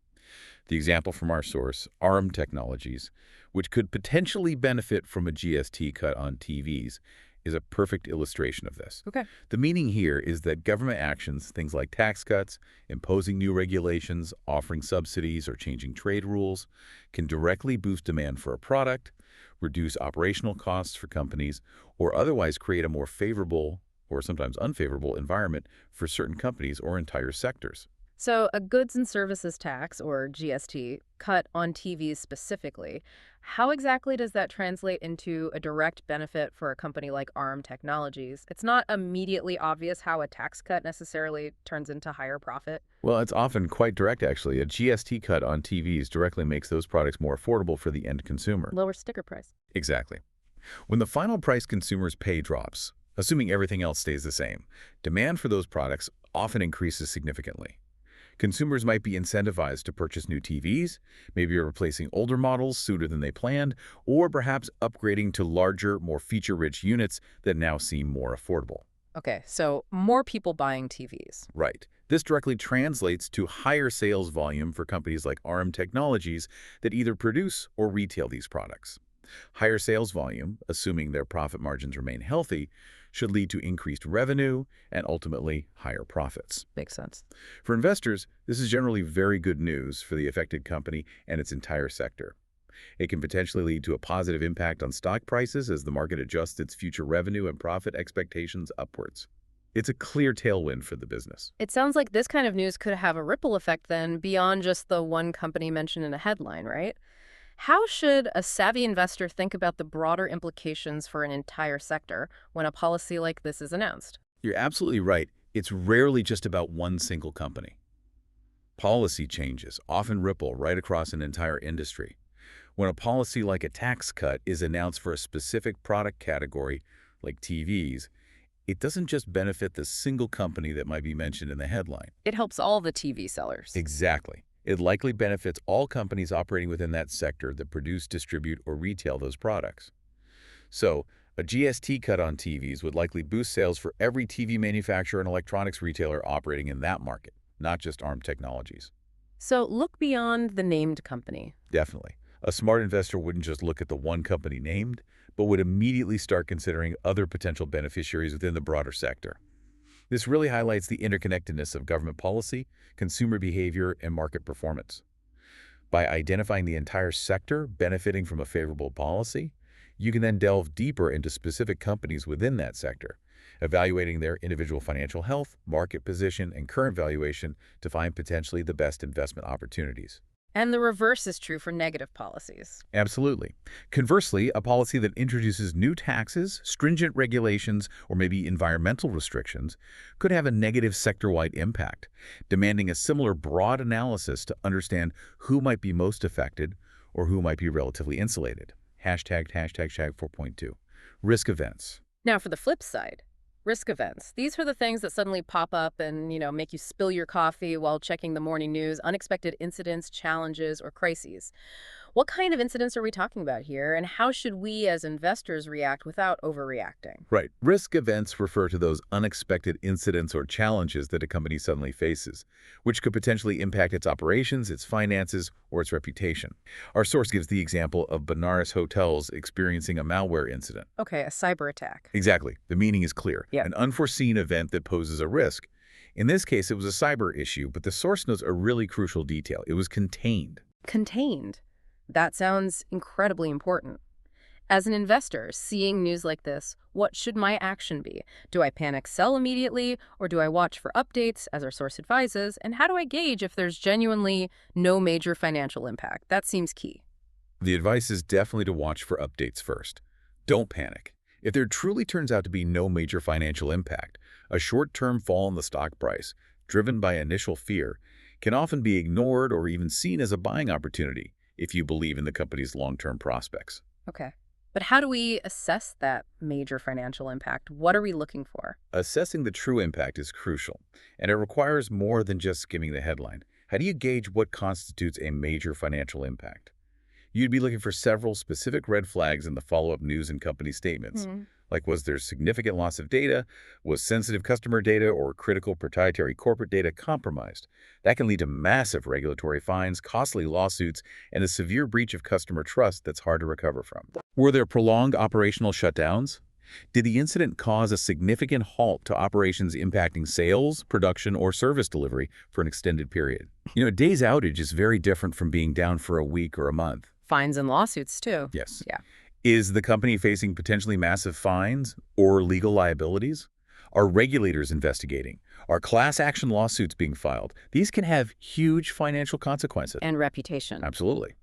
The example from our source, ARM Technologies, which could potentially benefit from a GST cut on TVs, is a perfect illustration of this.
Okay.
The meaning here is that government actions, things like tax cuts, imposing new regulations, offering subsidies, or changing trade rules, can directly boost demand for a product, reduce operational costs for companies, or otherwise create a more favorable or sometimes unfavorable environment for certain companies or entire sectors.
So, a goods and services tax, or GST, cut on TVs specifically, how exactly does that translate into a direct benefit for a company like ARM Technologies? It's not immediately obvious how a tax cut necessarily turns into higher profit.
Well, it's often quite direct, actually. A GST cut on TVs directly makes those products more affordable for the end consumer.
Lower sticker price.
Exactly. When the final price consumers pay drops, assuming everything else stays the same, demand for those products often increases significantly. Consumers might be incentivized to purchase new TVs, maybe replacing older models sooner than they planned, or perhaps upgrading to larger, more feature-rich units that now seem more affordable.
Okay, so more people buying TVs.
Right. This directly translates to higher sales volume for companies like ARM Technologies that either produce or retail these products. Higher sales volume, assuming their profit margins remain healthy, should lead to increased revenue and ultimately higher profits.
Makes sense.
For investors, this is generally very good news for the affected company and its entire sector. It can potentially lead to a positive impact on stock prices as the market adjusts its future revenue and profit expectations upwards. It's a clear tailwind for the business.
It sounds like this kind of news could have a ripple effect then beyond just the one company mentioned in a headline, right? How should a savvy investor think about the broader implications for an entire sector when a policy like this is announced?
You're absolutely right. It's rarely just about one single company. Policy changes often ripple right across an entire industry. When a policy like a tax cut is announced for a specific product category, like TVs, it doesn't just benefit the single company that might be mentioned in the headline.
It helps all the TV sellers.
Exactly. It likely benefits all companies operating within that sector that produce, distribute, or retail those products. So, a GST cut on TVs would likely boost sales for every TV manufacturer and electronics retailer operating in that market, not just ARM Technologies.
So look beyond the named company.
Definitely. A smart investor wouldn't just look at the one company named, but would immediately start considering other potential beneficiaries within the broader sector. This really highlights the interconnectedness of government policy, consumer behavior, and market performance. By identifying the entire sector benefiting from a favorable policy, you can then delve deeper into specific companies within that sector, evaluating their individual financial health, market position, and current valuation to find potentially the best investment opportunities.
And the reverse is true for negative policies.
Absolutely. Conversely, a policy that introduces new taxes, stringent regulations, or maybe environmental restrictions could have a negative sector-wide impact, demanding a similar broad analysis to understand who might be most affected or who might be relatively insulated. Hashtag 4.2. Risk events.
Now, for the flip side, risk events. These are the things that suddenly pop up and, make you spill your coffee while checking the morning news, unexpected incidents, challenges, or crises. What kind of incidents are we talking about here, and how should we as investors react without overreacting?
Right. Risk events refer to those unexpected incidents or challenges that a company suddenly faces, which could potentially impact its operations, its finances, or its reputation. Our source gives the example of Benares Hotels experiencing a malware incident.
Okay, a cyber attack.
Exactly. The meaning is clear.
Yeah.
An unforeseen event that poses a risk. In this case, it was a cyber issue, but the source notes a really crucial detail. It was contained.
Contained. That sounds incredibly important. As an investor, seeing news like this, what should my action be? Do I panic sell immediately, or do I watch for updates, as our source advises? And how do I gauge if there's genuinely no major financial impact? That seems key.
The advice is definitely to watch for updates first. Don't panic. If there truly turns out to be no major financial impact, a short-term fall in the stock price, driven by initial fear, can often be ignored or even seen as a buying opportunity if you believe in the company's long-term prospects.
Okay. But how do we assess that major financial impact? What are we looking for?
Assessing the true impact is crucial, and it requires more than just skimming the headline. How do you gauge what constitutes a major financial impact? You'd be looking for several specific red flags in the follow-up news and company statements. Like, was there significant loss of data? Was sensitive customer data or critical proprietary corporate data compromised? That can lead to massive regulatory fines, costly lawsuits, and a severe breach of customer trust that's hard to recover from. Were there prolonged operational shutdowns? Did the incident cause a significant halt to operations impacting sales, production, or service delivery for an extended period? A day's outage is very different from being down for a week or a month.
Fines and lawsuits, too.
Yes.
Yeah.
Is the company facing potentially massive fines or legal liabilities? Are regulators investigating? Are class action lawsuits being filed? These can have huge financial consequences.
And reputation.
Absolutely.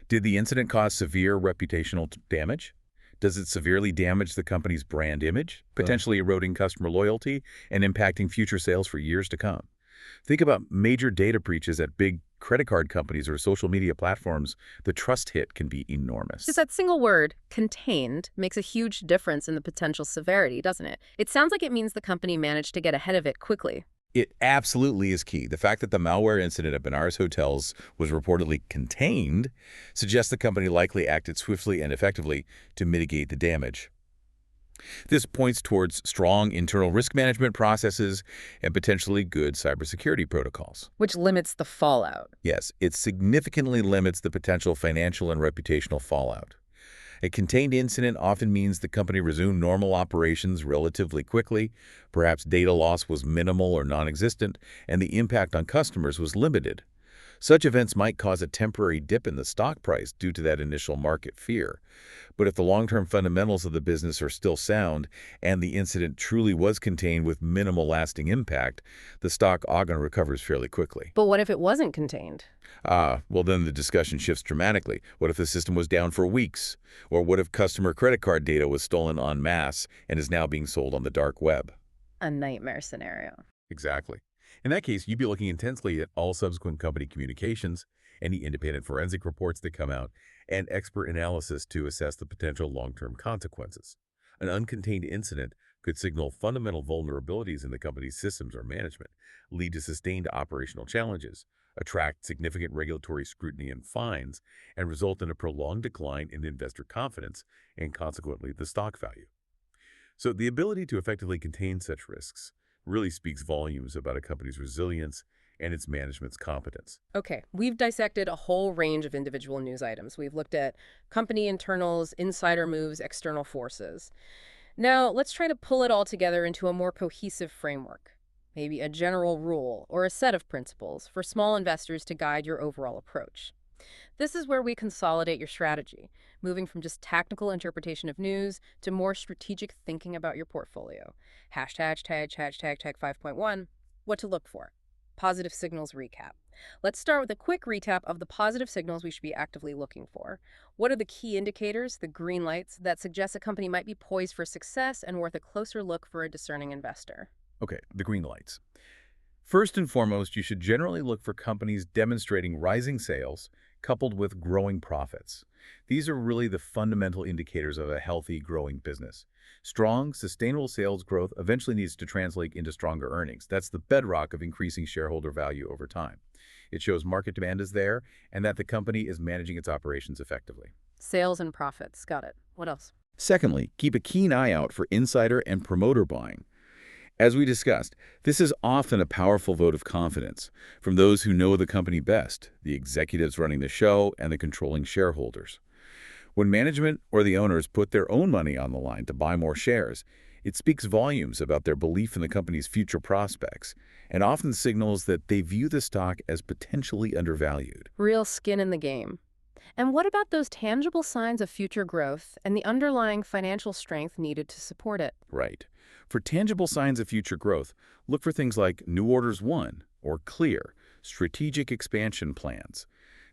Did the incident cause severe reputational damage? Does it severely damage the company's brand image, potentially eroding customer loyalty and impacting future sales for years to come? Think about major data breaches at big credit card companies or social media platforms. The trust hit can be enormous.
Just that single word, contained, makes a huge difference in the potential severity, doesn't it? It sounds like it means the company managed to get ahead of it quickly.
It absolutely is key. The fact that the malware incident at Benares Hotels was reportedly contained suggests the company likely acted swiftly and effectively to mitigate the damage. This points towards strong internal risk management processes and potentially good cybersecurity protocols.
Which limits the fallout.
Yes, it significantly limits the potential financial and reputational fallout. A contained incident often means the company resumed normal operations relatively quickly, perhaps data loss was minimal or non-existent, and the impact on customers was limited. Such events might cause a temporary dip in the stock price due to that initial market fear. But if the long-term fundamentals of the business are still sound and the incident truly was contained with minimal lasting impact, the stock often recovers fairly quickly.
But what if it wasn't contained?
Well, then the discussion shifts dramatically. What if the system was down for weeks? Or what if customer credit card data was stolen en masse and is now being sold on the dark web?
A nightmare scenario.
Exactly. In that case, you'd be looking intensely at all subsequent company communications, any independent forensic reports that come out, and expert analysis to assess the potential long-term consequences. An uncontained incident could signal fundamental vulnerabilities in the company's systems or management, lead to sustained operational challenges, attract significant regulatory scrutiny and fines, and result in a prolonged decline in investor confidence and consequently the stock value. So the ability to effectively contain such risks really speaks volumes about a company's resilience and its management's competence.
Okay, we've dissected a whole range of individual news items. We've looked at company internals, insider moves, external forces. Now, let's try to pull it all together into a more cohesive framework. Maybe a general rule or a set of principles for small investors to guide your overall approach. This is where we consolidate your strategy, moving from just tactical interpretation of news to more strategic thinking about your portfolio. Hashtag 5.1, what to look for. Positive signals recap. Let's start with a quick recap of the positive signals we should be actively looking for. What are the key indicators, the green lights, that suggest a company might be poised for success and worth a closer look for a discerning investor?
Okay, the green lights. First and foremost, you should generally look for companies demonstrating rising sales coupled with growing profits. These are really the fundamental indicators of a healthy, growing business. Strong, sustainable sales growth eventually needs to translate into stronger earnings. That's the bedrock of increasing shareholder value over time. It shows market demand is there and that the company is managing its operations effectively.
Sales and profits. Got it. What else?
Secondly, keep a keen eye out for insider and promoter buying. As we discussed, this is often a powerful vote of confidence from those who know the company best, the executives running the show and the controlling shareholders. When management or the owners put their own money on the line to buy more shares, it speaks volumes about their belief in the company's future prospects and often signals that they view the stock as potentially undervalued.
Real skin in the game. And what about those tangible signs of future growth and the underlying financial strength needed to support it?
Right. For tangible signs of future growth, look for things like new orders won or clear, strategic expansion plans.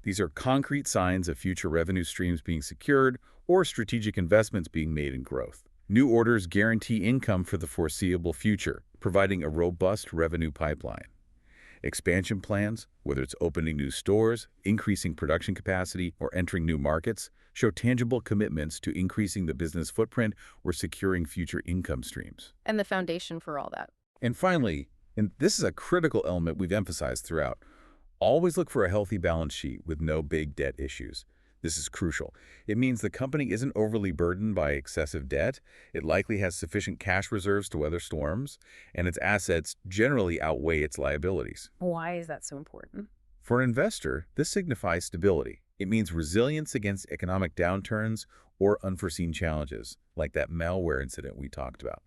These are concrete signs of future revenue streams being secured or strategic investments being made in growth. New orders guarantee income for the foreseeable future, providing a robust revenue pipeline. Expansion plans, whether it's opening new stores, increasing production capacity, or entering new markets, show tangible commitments to increasing the business footprint or securing future income streams.
And the foundation for all that.
And finally, and this is a critical element we've emphasized throughout, always look for a healthy balance sheet with no big debt issues. This is crucial. It means the company isn't overly burdened by excessive debt, it likely has sufficient cash reserves to weather storms, and its assets generally outweigh its liabilities.
Why is that so important?
For an investor, this signifies stability. It means resilience against economic downturns or unforeseen challenges, like that malware incident we talked about.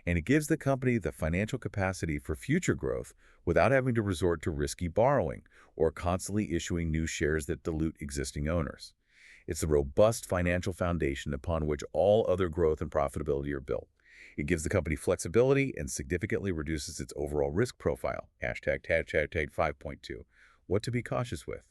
And it gives the company the financial capacity for future growth without having to resort to risky borrowing or constantly issuing new shares that dilute existing owners. It's a robust financial foundation upon which all other growth and profitability are built. It gives the company flexibility and significantly reduces its overall risk profile. Hashtag 5.2. What to be cautious with.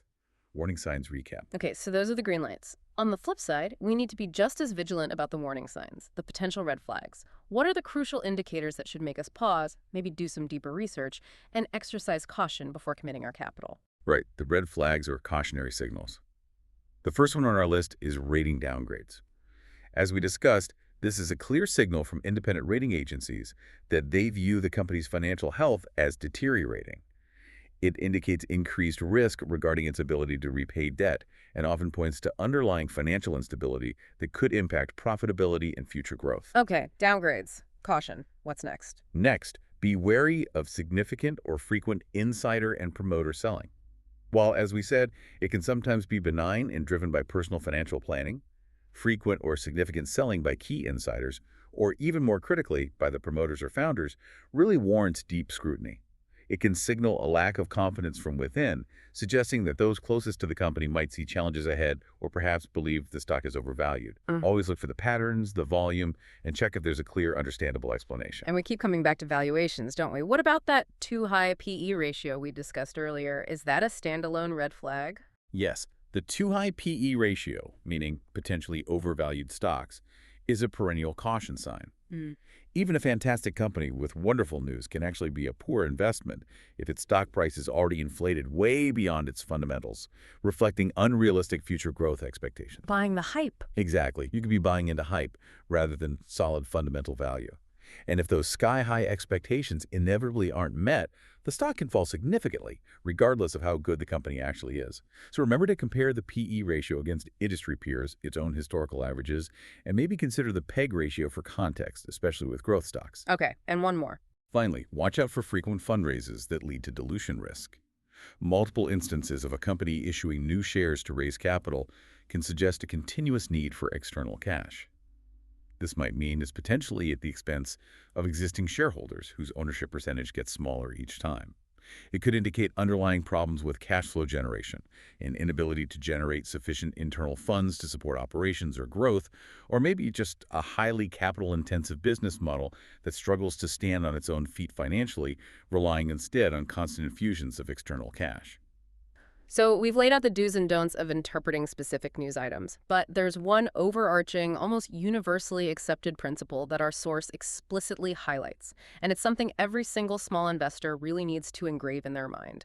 Warning signs recap.
Okay, so those are the green lights. On the flip side, we need to be just as vigilant about the warning signs, the potential red flags. What are the crucial indicators that should make us pause, maybe do some deeper research, and exercise caution before committing our capital?
Right, the red flags or cautionary signals. The first one on our list is rating downgrades. As we discussed, this is a clear signal from independent rating agencies that they view the company's financial health as deteriorating. It indicates increased risk regarding its ability to repay debt and often points to underlying financial instability that could impact profitability and future growth.
Okay, downgrades. Caution. What's next?
Next, be wary of significant or frequent insider and promoter selling. While, as we said, it can sometimes be benign and driven by personal financial planning, frequent or significant selling by key insiders, or even more critically, by the promoters or founders, really warrants deep scrutiny. It can signal a lack of confidence from within, suggesting that those closest to the company might see challenges ahead or perhaps believe the stock is overvalued. Always look for the patterns, the volume, and check if there's a clear, understandable explanation.
And we keep coming back to valuations, don't we? What about that too high PE ratio we discussed earlier? Is that a standalone red flag?
Yes, the too high PE ratio, meaning potentially overvalued stocks, is a perennial caution sign. Even a fantastic company with wonderful news can actually be a poor investment if its stock price is already inflated way beyond its fundamentals, reflecting unrealistic future growth expectations.
Buying the hype.
Exactly. You could be buying into hype rather than solid fundamental value. And if those sky-high expectations inevitably aren't met, the stock can fall significantly, regardless of how good the company actually is. So remember to compare the PE ratio against industry peers, its own historical averages, and maybe consider the PEG ratio for context, especially with growth stocks.
Okay, and one more.
Finally, watch out for frequent fundraisers that lead to dilution risk. Multiple instances of a company issuing new shares to raise capital can suggest a continuous need for external cash. This might mean is potentially at the expense of existing shareholders whose ownership percentage gets smaller each time. It could indicate underlying problems with cash flow generation, an inability to generate sufficient internal funds to support operations or growth, or maybe just a highly capital-intensive business model that struggles to stand on its own feet financially, relying instead on constant infusions of external cash.
So we've laid out the do's and don'ts of interpreting specific news items, but there's one overarching, almost universally accepted principle that our source explicitly highlights, and it's something every single small investor really needs to engrave in their mind.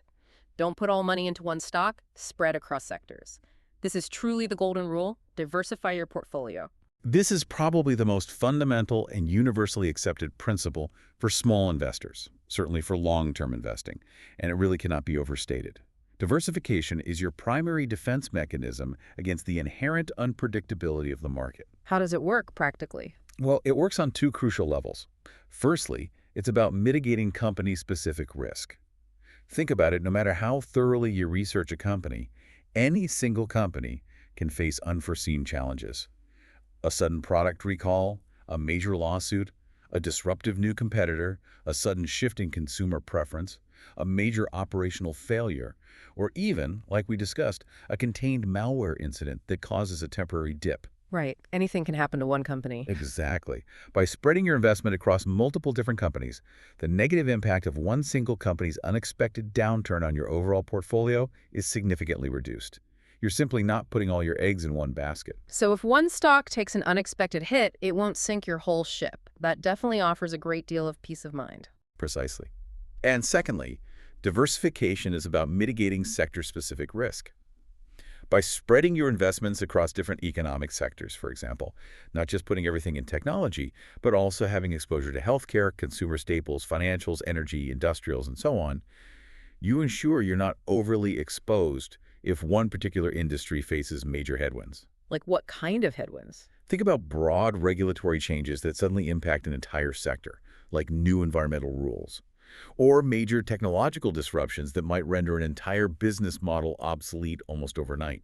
Don't put all money into one stock, spread across sectors. This is truly the golden rule. Diversify your portfolio.
This is probably the most fundamental and universally accepted principle for small investors, certainly for long-term investing, and it really cannot be overstated. Diversification is your primary defense mechanism against the inherent unpredictability of the market.
How does it work practically?
Well, it works on two crucial levels. Firstly, it's about mitigating company-specific risk. Think about it, no matter how thoroughly you research a company, any single company can face unforeseen challenges. A sudden product recall, a major lawsuit, a disruptive new competitor, a sudden shift in consumer preference, a major operational failure, or even, like we discussed, a contained malware incident that causes a temporary dip.
Right. Anything can happen to one company.
Exactly. By spreading your investment across multiple different companies, the negative impact of one single company's unexpected downturn on your overall portfolio is significantly reduced. You're simply not putting all your eggs in one basket.
So if one stock takes an unexpected hit, it won't sink your whole ship. That definitely offers a great deal of peace of mind.
Precisely. And secondly, diversification is about mitigating sector-specific risk. By spreading your investments across different economic sectors, for example, not just putting everything in technology, but also having exposure to healthcare, consumer staples, financials, energy, industrials, and so on, you ensure you're not overly exposed if one particular industry faces major headwinds.
Like what kind of headwinds?
Think about broad regulatory changes that suddenly impact an entire sector, like new environmental rules, or major technological disruptions that might render an entire business model obsolete almost overnight,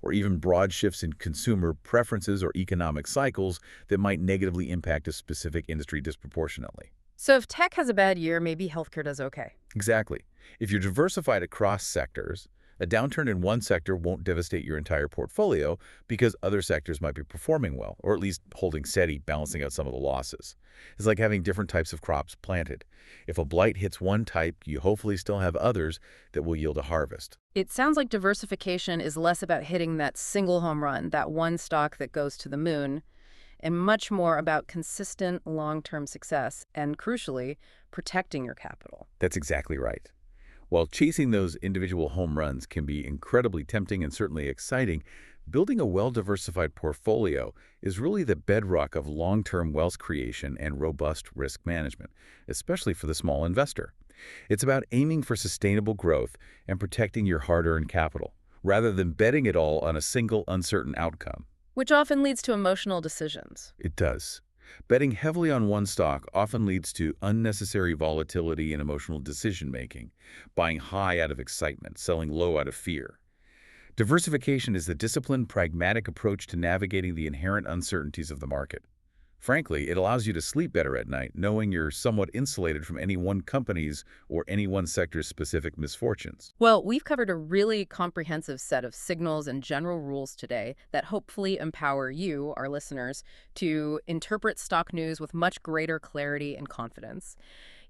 or even broad shifts in consumer preferences or economic cycles that might negatively impact a specific industry disproportionately.
So if tech has a bad year, maybe healthcare does okay.
Exactly. If you're diversified across sectors, A downturn in one sector won't devastate your entire portfolio because other sectors might be performing well, or at least holding steady, balancing out some of the losses. It's like having different types of crops planted. If a blight hits one type, you hopefully still have others that will yield a harvest.
It sounds like diversification is less about hitting that single home run, that one stock that goes to the moon, and much more about consistent long-term success and, crucially, protecting your capital.
That's exactly right. While chasing those individual home runs can be incredibly tempting and certainly exciting, building a well-diversified portfolio is really the bedrock of long-term wealth creation and robust risk management, especially for the small investor. It's about aiming for sustainable growth and protecting your hard-earned capital, rather than betting it all on a single uncertain outcome.
Which often leads to emotional decisions.
It does. Betting heavily on one stock often leads to unnecessary volatility and emotional decision-making, buying high out of excitement, selling low out of fear. Diversification is the disciplined, pragmatic approach to navigating the inherent uncertainties of the market. Frankly, it allows you to sleep better at night, knowing you're somewhat insulated from any one company's or any one sector's specific misfortunes.
Well, we've covered a really comprehensive set of signals and general rules today that hopefully empower you, our listeners, to interpret stock news with much greater clarity and confidence.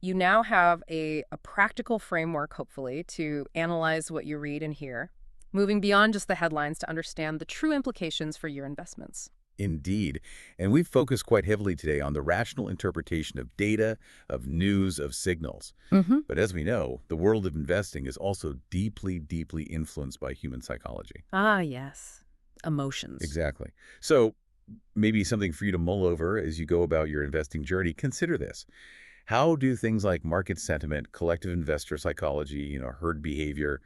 You now have a practical framework, hopefully, to analyze what you read and hear, moving beyond just the headlines to understand the true implications for your investments.
Indeed. And we've focused quite heavily today on the rational interpretation of data, of news, of signals. But as we know, the world of investing is also deeply, deeply influenced by human psychology.
Ah, yes. Emotions.
Exactly. So maybe something for you to mull over as you go about your investing journey. Consider this. How do things like market sentiment, collective investor psychology, herd behavior,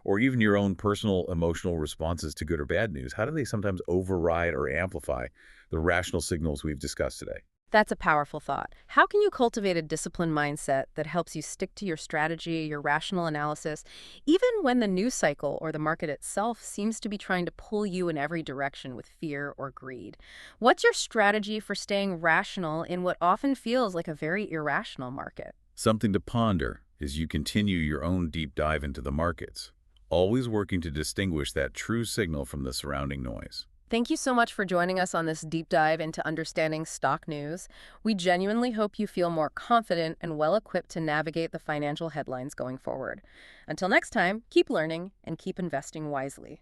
or even your own personal emotional responses to good or bad news, how do they sometimes override or amplify the rational signals we've discussed today?
That's a powerful thought. How can you cultivate a disciplined mindset that helps you stick to your strategy, your rational analysis, even when the news cycle or the market itself seems to be trying to pull you in every direction with fear or greed? What's your strategy for staying rational in what often feels like a very irrational market?
Something to ponder as you continue your own deep dive into the markets, always working to distinguish that true signal from the surrounding noise.
Thank you so much for joining us on this deep dive into understanding stock news. We genuinely hope you feel more confident and well-equipped to navigate the financial headlines going forward. Until next time, keep learning and keep investing wisely.